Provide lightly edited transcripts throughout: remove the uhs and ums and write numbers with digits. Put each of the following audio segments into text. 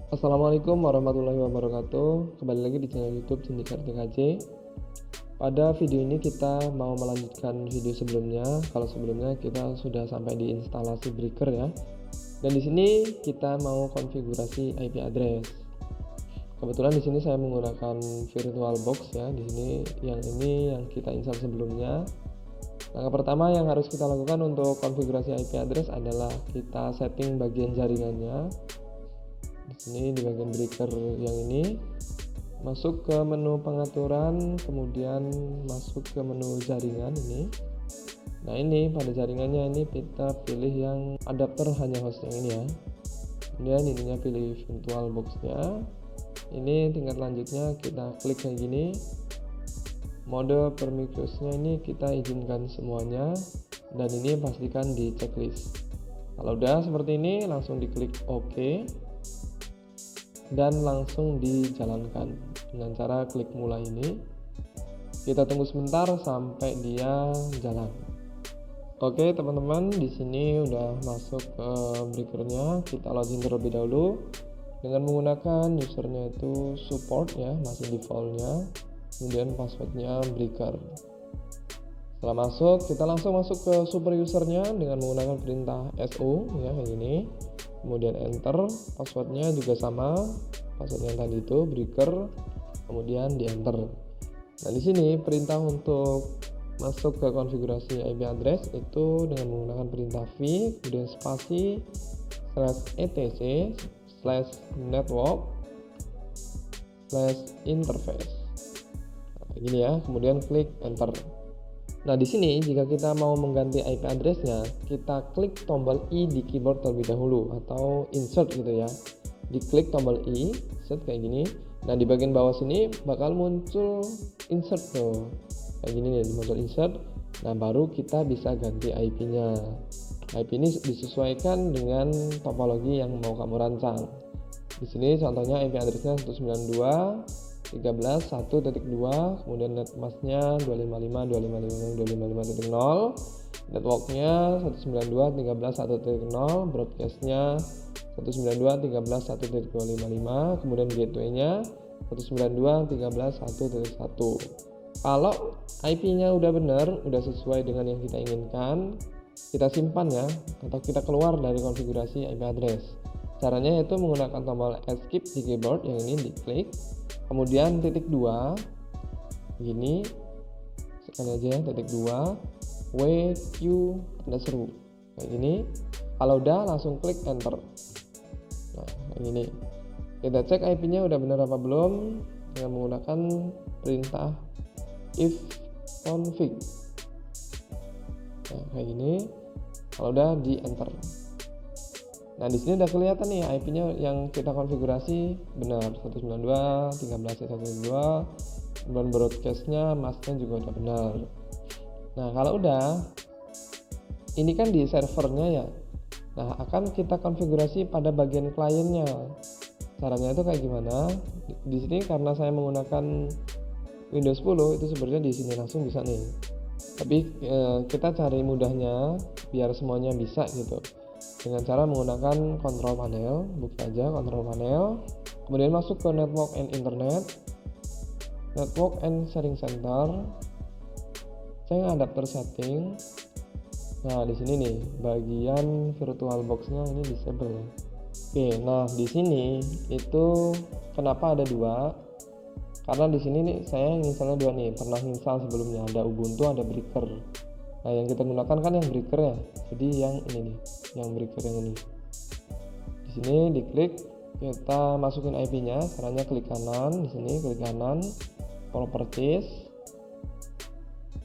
Assalamualaikum warahmatullahi wabarakatuh. Kembali lagi di channel YouTube Sindikat TKJ. Pada video ini kita mau melanjutkan video sebelumnya. Kalau sebelumnya kita sudah sampai di instalasi breaker ya. Dan di sini kita mau konfigurasi IP address. Kebetulan di sini saya menggunakan VirtualBox ya. Di sini yang kita install sebelumnya. Langkah pertama yang harus kita lakukan untuk konfigurasi IP address adalah kita setting bagian jaringannya. Di sini di bagian breaker yang ini, masuk ke menu pengaturan, kemudian masuk ke menu jaringan ini. Nah ini pada jaringannya ini kita pilih yang adapter hanya host yang ini ya. Kemudian ininya pilih VirtualBox-nya. Ini tingkat lanjutnya kita klik kayak gini. Mode permissions-nya ini kita izinkan semuanya, dan ini pastikan di checklist. Kalau udah seperti ini langsung diklik OK dan langsung dijalankan dengan cara klik mulai ini. Kita tunggu sebentar sampai dia jalan. Oke teman-teman, di sini udah masuk ke breakernya. Kita login terlebih dahulu dengan menggunakan usernya itu support ya, masih defaultnya. Kemudian passwordnya breaker. Setelah masuk, kita langsung masuk ke super usernya dengan menggunakan perintah SO ya kayak gini. Kemudian enter, passwordnya juga sama, password yang tadi itu breaker, kemudian di enter. Nah di sini perintah untuk masuk ke konfigurasi IP address itu dengan menggunakan perintah v, kemudian spasi /etc/network/interface. Nah, gini ya, kemudian klik enter. Nah di sini jika kita mau mengganti IP addressnya, kita klik tombol I di keyboard terlebih dahulu atau insert gitu ya. Diklik tombol I, insert kayak gini. Nah di bagian bawah sini bakal muncul insert tuh, kayak gini nih, muncul insert. Nah baru kita bisa ganti IP-nya. IP ini disesuaikan dengan topologi yang mau kamu rancang. Di sini contohnya IP addressnya 192.168.1.2, kemudian netmasknya 255.255.255.0, networknya 192.168.1.0, broadcastnya 192.168.1.255, kemudian gateway-nya 192.168.1.1. Kalau IP-nya udah benar, udah sesuai dengan yang kita inginkan, kita simpan ya, atau kita keluar dari konfigurasi IP address. Caranya yaitu menggunakan tombol escape di keyboard yang ini, diklik, kemudian titik 2 gini, sekali aja titik 2 WQ tanda seru kayak gini. Kalau udah langsung klik enter. Nah kayak gini, kita cek IP nya udah benar apa belum dengan menggunakan perintah if config. Nah kayak gini, kalau udah di enter. Nah di sini udah kelihatan nih IP-nya yang kita konfigurasi benar 192.13.1.2, dan broadcast-nya masknya juga udah benar. Nah kalau udah, ini kan di servernya ya. Nah akan kita konfigurasi pada bagian kliennya. Caranya itu kayak gimana? Di sini karena saya menggunakan Windows 10 itu sebenarnya di sini langsung bisa nih. Tapi kita cari mudahnya biar semuanya bisa gitu, dengan cara menggunakan control panel. Buka aja control panel, kemudian masuk ke network and internet, network and sharing center, cek adapter setting. Nah di sini nih bagian VirtualBox-nya ini disable ya. Oke, nah di sini itu kenapa ada dua? Karena di sini nih saya misalnya dua nih, pernah install sebelumnya, ada Ubuntu, ada breaker. Nah yang kita gunakan kan yang breaker ya, jadi yang ini nih, yang breaker yang ini. Di sini diklik, kita masukin IP-nya, caranya klik kanan, di sini klik kanan, properties,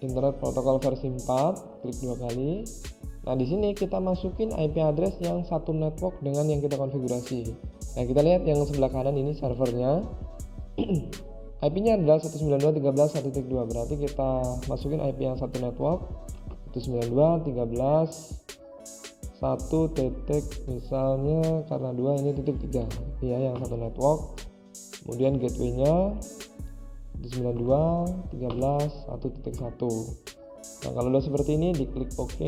internet protokol versi 4, klik 2 kali. Nah di sini kita masukin IP address yang satu network dengan yang kita konfigurasi. Nah kita lihat yang sebelah kanan ini servernya. IP-nya adalah 192.13.1.2, berarti kita masukin IP yang satu network 192.13.1 titik, misalnya karena 2 ini titik 3 ya, yang satu network. Kemudian gateway-nya 192.13.1.1. Nah kalau udah seperti ini diklik OK.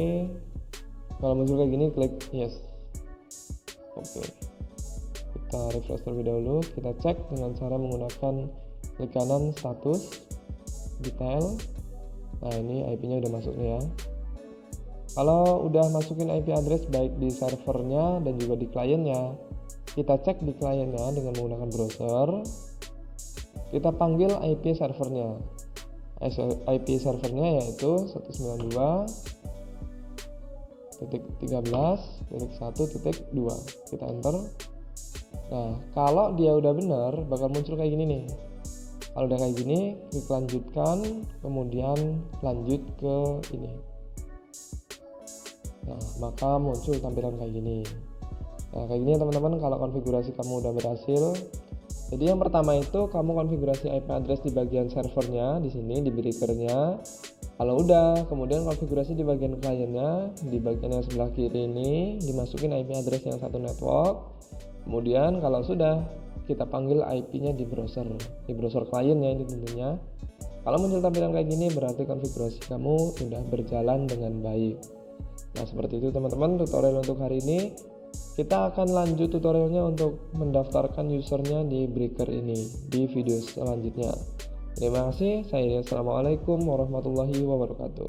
Kalau muncul kayak gini klik yes. Oke. kita refresh terlebih dahulu. Kita cek dengan cara menggunakan klik kanan status detail. Nah, ini IP-nya udah masuk nih ya. Kalau udah masukin IP address baik di servernya dan juga di kliennya, kita cek di kliennya dengan menggunakan browser. Kita panggil IP servernya. IP servernya yaitu 192.13.1.2. Kita enter. Nah, kalau dia udah benar bakal muncul kayak gini nih. Kalau udah kayak gini, klik lanjutkan, kemudian lanjut ke ini. Nah, maka muncul tampilan kayak gini. Nah, kayak gini ya teman-teman kalau konfigurasi kamu udah berhasil. Jadi yang pertama itu kamu konfigurasi IP address di bagian servernya, di sini di breakernya. Kalau udah, kemudian konfigurasi di bagian kliennya, di bagian yang sebelah kiri ini dimasukin IP address yang satu network. Kemudian kalau sudah, kita panggil IP-nya di browser kliennya ini tentunya. Kalau muncul tampilan kayak gini berarti konfigurasi kamu sudah berjalan dengan baik. Nah, seperti itu teman-teman tutorial untuk hari ini. Kita akan lanjut tutorialnya untuk mendaftarkan usernya di breaker ini di video selanjutnya. Terima kasih. Assalamualaikum warahmatullahi wabarakatuh.